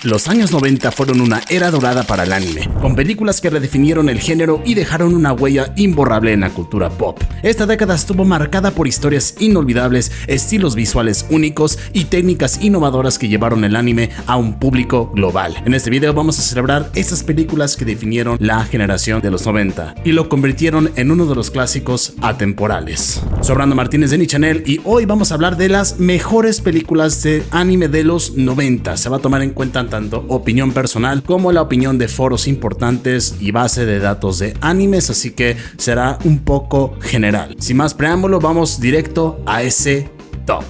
Los años 90 fueron una era dorada para el anime, con películas que redefinieron el género y dejaron una huella imborrable en la cultura pop. Esta década estuvo marcada por historias inolvidables, estilos visuales únicos y técnicas innovadoras que llevaron el anime a un público global. En este video vamos a celebrar estas películas que definieron la generación de los 90 y lo convirtieron en uno de los clásicos atemporales. Soy Brando Martínez de Nichanel y hoy vamos a hablar de las mejores películas de anime de los 90. Se va a tomar en cuenta tanto opinión personal como la opinión de foros importantes y base de datos de animes, así que será un poco general. Sin más preámbulo, vamos directo a ese top.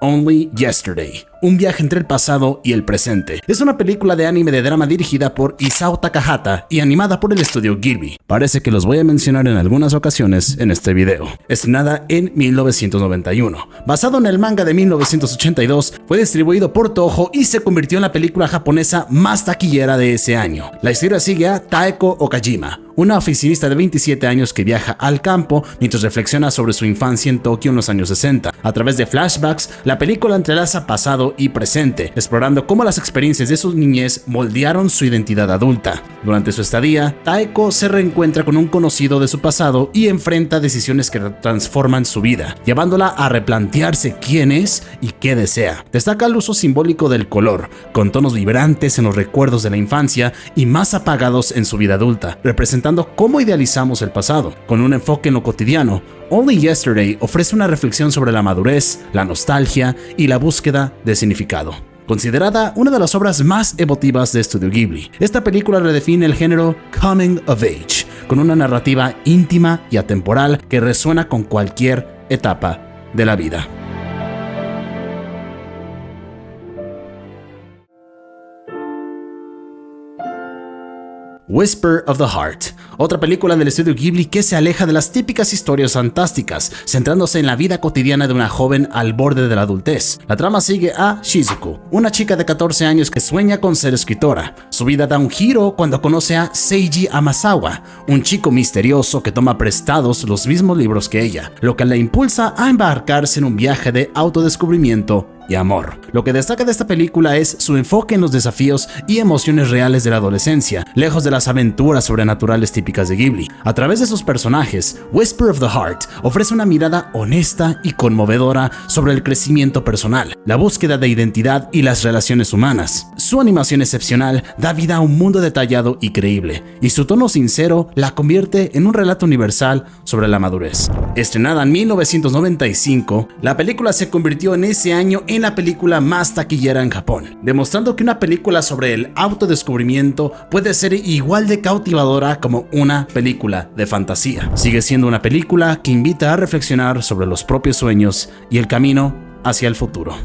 Only Yesterday, un viaje entre el pasado y el presente. Es una película de anime de drama dirigida por Isao Takahata y animada por el estudio Ghibli. Parece que los voy a mencionar en algunas ocasiones en este video. Estrenada en 1991. Basado en el manga de 1982, fue distribuido por Toho y se convirtió en la película japonesa más taquillera de ese año. La historia sigue a Taeko Okajima, una oficinista de 27 años que viaja al campo mientras reflexiona sobre su infancia en Tokio en los años 60. A través de flashbacks, la película entrelaza pasado y presente, explorando cómo las experiencias de su niñez moldearon su identidad adulta. Durante su estadía, Taeko se reencuentra con un conocido de su pasado y enfrenta decisiones que transforman su vida, llevándola a replantearse quién es y qué desea. Destaca el uso simbólico del color, con tonos vibrantes en los recuerdos de la infancia y más apagados en su vida adulta, representando cómo idealizamos el pasado. Con un enfoque en lo cotidiano, Only Yesterday ofrece una reflexión sobre la madurez, la nostalgia y la búsqueda de significado. Considerada una de las obras más emotivas de Estudio Ghibli, esta película redefine el género Coming of Age, con una narrativa íntima y atemporal que resuena con cualquier etapa de la vida. Whisper of the Heart, otra película del estudio Ghibli que se aleja de las típicas historias fantásticas, centrándose en la vida cotidiana de una joven al borde de la adultez. La trama sigue a Shizuku, una chica de 14 años que sueña con ser escritora. Su vida da un giro cuando conoce a Seiji Amasawa, un chico misterioso que toma prestados los mismos libros que ella, lo que la impulsa a embarcarse en un viaje de autodescubrimiento y amor. Lo que destaca de esta película es su enfoque en los desafíos y emociones reales de la adolescencia, lejos de las aventuras sobrenaturales típicas de Ghibli. A través de sus personajes, Whisper of the Heart ofrece una mirada honesta y conmovedora sobre el crecimiento personal, la búsqueda de identidad y las relaciones humanas. Su animación excepcional da vida a un mundo detallado y creíble, y su tono sincero la convierte en un relato universal sobre la madurez. Estrenada en 1995, la película se convirtió en ese año en la película más taquillera en Japón, demostrando que una película sobre el autodescubrimiento puede ser igual de cautivadora como una película de fantasía. Sigue siendo una película que invita a reflexionar sobre los propios sueños y el camino hacia el futuro.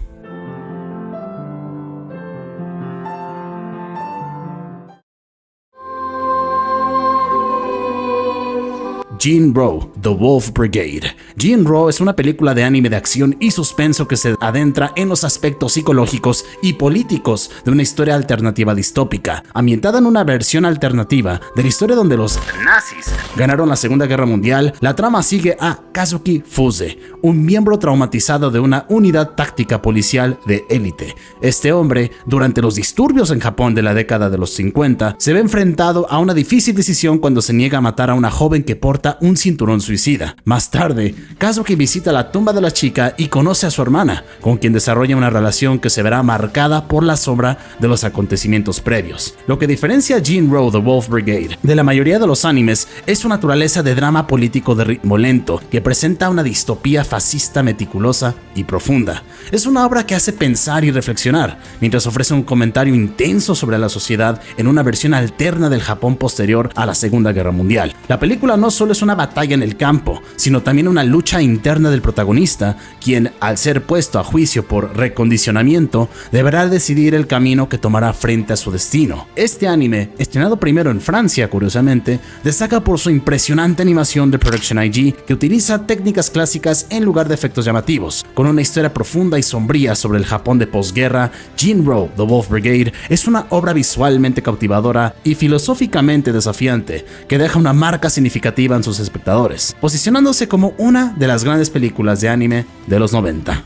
Jin-Roh, The Wolf Brigade. Jin-Roh es una película de anime de acción y suspenso que se adentra en los aspectos psicológicos y políticos de una historia alternativa distópica, ambientada en una versión alternativa de la historia donde los nazis ganaron la Segunda Guerra Mundial. La trama sigue a Kazuki Fuse, un miembro traumatizado de una unidad táctica policial de élite. Este hombre, durante los disturbios en Japón de la década de los 50, se ve enfrentado a una difícil decisión cuando se niega a matar a una joven que porta un cinturón suicida. Más tarde, Kazuki visita la tumba de la chica y conoce a su hermana, con quien desarrolla una relación que se verá marcada por la sombra de los acontecimientos previos. Lo que diferencia a Jin-Roh, The Wolf Brigade de la mayoría de los animes es su naturaleza de drama político de ritmo lento, que presenta una distopía fascista meticulosa y profunda. Es una obra que hace pensar y reflexionar, mientras ofrece un comentario intenso sobre la sociedad en una versión alterna del Japón posterior a la Segunda Guerra Mundial. La película no solo es una batalla en el campo, sino también una lucha interna del protagonista, quien, al ser puesto a juicio por recondicionamiento, deberá decidir el camino que tomará frente a su destino. Este anime, estrenado primero en Francia, curiosamente, destaca por su impresionante animación de Production IG, que utiliza técnicas clásicas en lugar de efectos llamativos. Con una historia profunda y sombría sobre el Japón de posguerra, Jin-Roh, The Wolf Brigade es una obra visualmente cautivadora y filosóficamente desafiante, que deja una marca significativa en sus espectadores, posicionándose como una de las grandes películas de anime de los 90.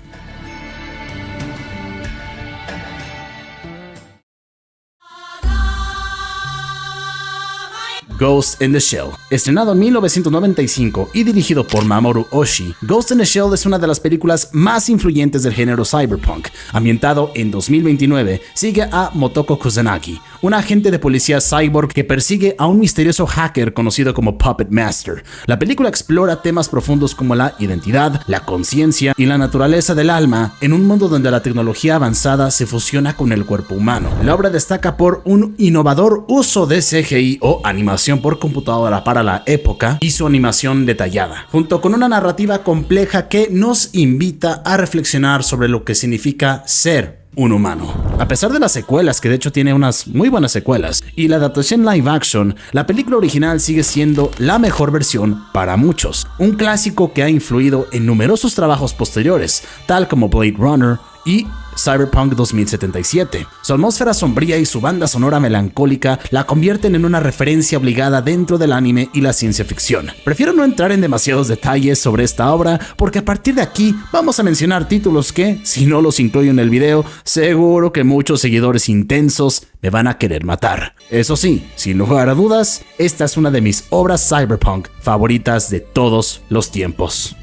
Ghost in the Shell. Estrenado en 1995 y dirigido por Mamoru Oshii, Ghost in the Shell es una de las películas más influyentes del género cyberpunk. Ambientado en 2029, sigue a Motoko Kusanagi, un agente de policía cyborg que persigue a un misterioso hacker conocido como Puppet Master. La película explora temas profundos como la identidad, la conciencia y la naturaleza del alma en un mundo donde la tecnología avanzada se fusiona con el cuerpo humano. La obra destaca por un innovador uso de CGI o animación por computadora para la época y su animación detallada, junto con una narrativa compleja que nos invita a reflexionar sobre lo que significa ser un humano. A pesar de las secuelas, que de hecho tiene unas muy buenas secuelas, y la adaptación live action, la película original sigue siendo la mejor versión para muchos. Un clásico que ha influido en numerosos trabajos posteriores, tal como Blade Runner y Cyberpunk 2077. Su atmósfera sombría y su banda sonora melancólica la convierten en una referencia obligada dentro del anime y la ciencia ficción. Prefiero no entrar en demasiados detalles sobre esta obra porque a partir de aquí vamos a mencionar títulos que, si no los incluyo en el video, seguro que muchos seguidores intensos me van a querer matar. Eso sí, sin lugar a dudas, esta es una de mis obras cyberpunk favoritas de todos los tiempos.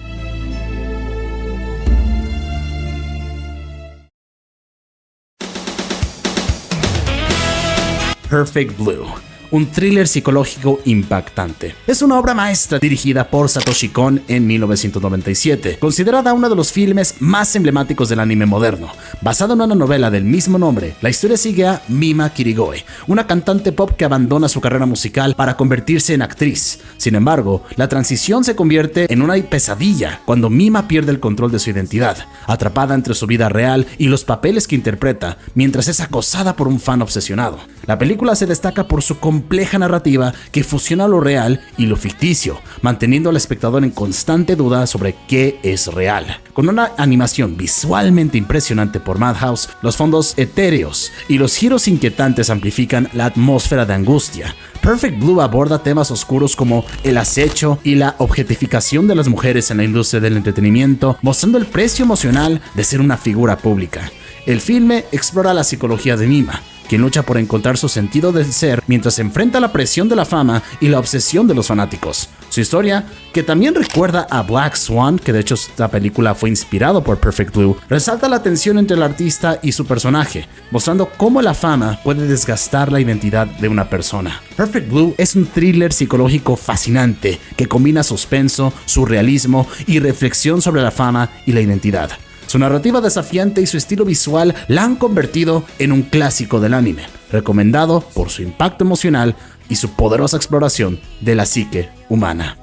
Perfect Blue, un thriller psicológico impactante. Es una obra maestra dirigida por Satoshi Kon en 1997, considerada uno de los filmes más emblemáticos del anime moderno. Basada en una novela del mismo nombre, la historia sigue a Mima Kirigoe, una cantante pop que abandona su carrera musical para convertirse en actriz. Sin embargo, la transición se convierte en una pesadilla cuando Mima pierde el control de su identidad, atrapada entre su vida real y los papeles que interpreta, mientras es acosada por un fan obsesionado. La película se destaca por su compleja narrativa que fusiona lo real y lo ficticio, manteniendo al espectador en constante duda sobre qué es real. Con una animación visualmente impresionante por Madhouse, los fondos etéreos y los giros inquietantes amplifican la atmósfera de angustia. Perfect Blue aborda temas oscuros como el acecho y la objetificación de las mujeres en la industria del entretenimiento, mostrando el precio emocional de ser una figura pública. El filme explora la psicología de Mima, quien lucha por encontrar su sentido del ser mientras se enfrenta la presión de la fama y la obsesión de los fanáticos. Su historia, que también recuerda a Black Swan, que de hecho esta película fue inspirado por Perfect Blue, resalta la tensión entre el artista y su personaje, mostrando cómo la fama puede desgastar la identidad de una persona. Perfect Blue es un thriller psicológico fascinante que combina suspenso, surrealismo y reflexión sobre la fama y la identidad. Su narrativa desafiante y su estilo visual la han convertido en un clásico del anime, recomendado por su impacto emocional y su poderosa exploración de la psique humana.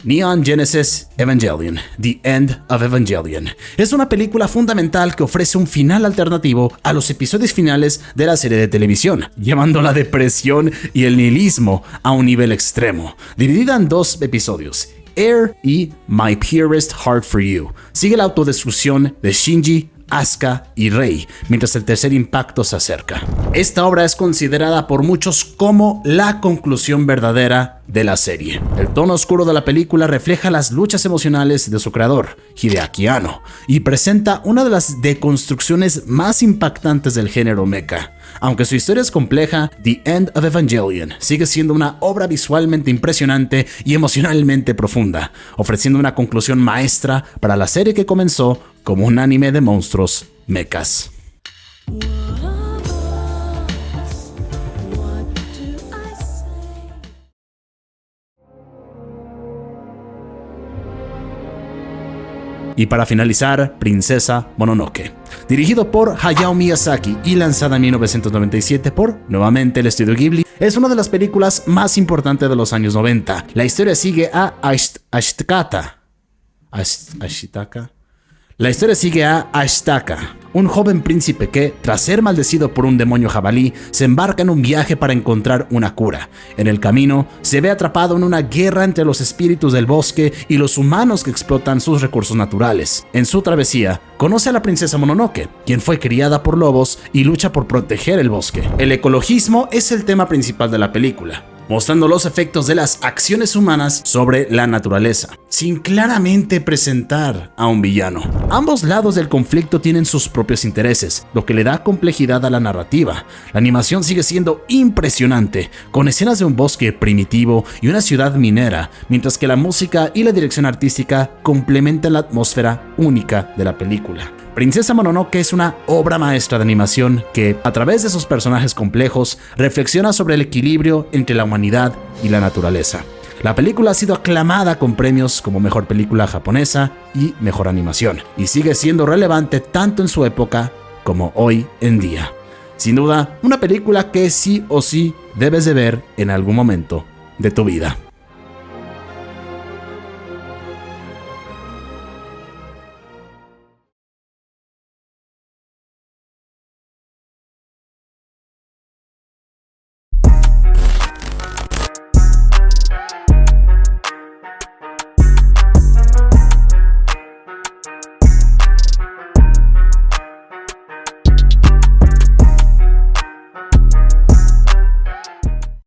Neon Genesis Evangelion, The End of Evangelion. Es una película fundamental que ofrece un final alternativo a los episodios finales de la serie de televisión, llevando la depresión y el nihilismo a un nivel extremo. Dividida en dos episodios, Air y My Purest Heart for You, sigue la autodestrucción de Shinji, Asuka y Rei, mientras el tercer impacto se acerca. Esta obra es considerada por muchos como la conclusión verdadera de la serie. El tono oscuro de la película refleja las luchas emocionales de su creador, Hideaki Anno, y presenta una de las deconstrucciones más impactantes del género mecha. Aunque su historia es compleja, The End of Evangelion sigue siendo una obra visualmente impresionante y emocionalmente profunda, ofreciendo una conclusión maestra para la serie que comenzó como un anime de monstruos mechas. Y para finalizar, Princesa Mononoke. Dirigido por Hayao Miyazaki y lanzada en 1997 por, nuevamente, el estudio Ghibli, es una de las películas más importantes de los años 90. La historia sigue a Ashitaka, un joven príncipe que, tras ser maldecido por un demonio jabalí, se embarca en un viaje para encontrar una cura. En el camino, se ve atrapado en una guerra entre los espíritus del bosque y los humanos que explotan sus recursos naturales. En su travesía, conoce a la princesa Mononoke, quien fue criada por lobos y lucha por proteger el bosque. El ecologismo es el tema principal de la película. mostrando los efectos de las acciones humanas sobre la naturaleza, sin claramente presentar a un villano. Ambos lados del conflicto tienen sus propios intereses, lo que le da complejidad a la narrativa. La animación sigue siendo impresionante, con escenas de un bosque primitivo y una ciudad minera, mientras que la música y la dirección artística complementan la atmósfera única de la película. Princesa Mononoke es una obra maestra de animación que, a través de sus personajes complejos, reflexiona sobre el equilibrio entre la humanidad y la naturaleza. La película ha sido aclamada con premios como Mejor Película Japonesa y Mejor Animación, y sigue siendo relevante tanto en su época como hoy en día. Sin duda, una película que sí o sí debes de ver en algún momento de tu vida.